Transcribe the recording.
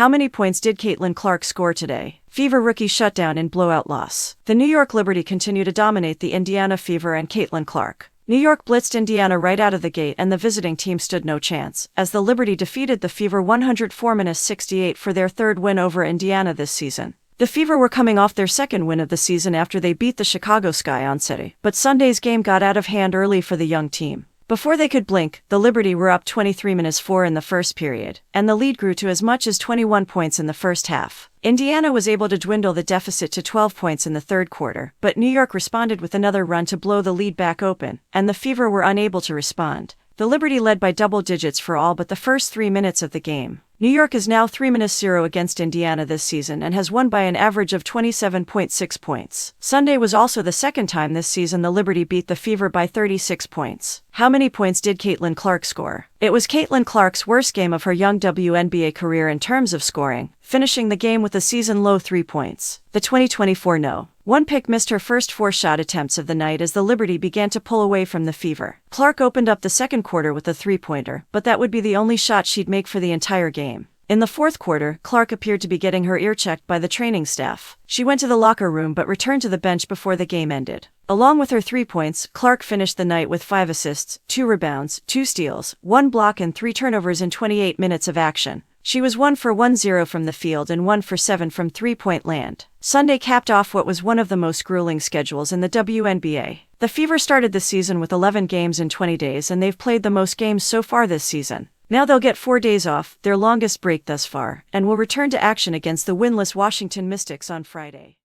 How many points did Caitlin Clark score today? Fever rookie shutdown in blowout loss. The New York Liberty continue to dominate the Indiana Fever and Caitlin Clark. New York blitzed Indiana right out of the gate and the visiting team stood no chance, as the Liberty defeated the Fever 104-68 for their third win over Indiana this season. The Fever were coming off their second win of the season after they beat the Chicago Sky on City, but Sunday's game got out of hand early for the young team. Before they could blink, the Liberty were up 23-4 in the first period, and the lead grew to as much as 21 points in the first half. Indiana was able to dwindle the deficit to 12 points in the third quarter, but New York responded with another run to blow the lead back open, and the Fever were unable to respond. The Liberty led by double digits for all but the first 3 minutes of the game. New York is now 3-0 against Indiana this season and has won by an average of 27.6 points. Sunday was also the second time this season the Liberty beat the Fever by 36 points. How many points did Caitlin Clark score? It was Caitlin Clark's worst game of her young WNBA career in terms of scoring, finishing the game with a season-low 3 points. The 2024 No.1 pick missed her first 4 shot attempts of the night as the Liberty began to pull away from the Fever. Clark opened up the second quarter with a 3-pointer, but that would be the only shot she'd make for the entire game. In the fourth quarter, Clark appeared to be getting her ear checked by the training staff. She went to the locker room but returned to the bench before the game ended. Along with her 3 points, Clark finished the night with 5 assists, 2 rebounds, 2 steals, 1 block and 3 turnovers in 28 minutes of action. She was 1 for 1-0 from the field and 1 for 7 from three-point land. Sunday capped off what was one of the most grueling schedules in the WNBA. The Fever started the season with 11 games in 20 days and they've played the most games so far this season. Now they'll get 4 days off, their longest break thus far, and will return to action against the winless Washington Mystics on Friday.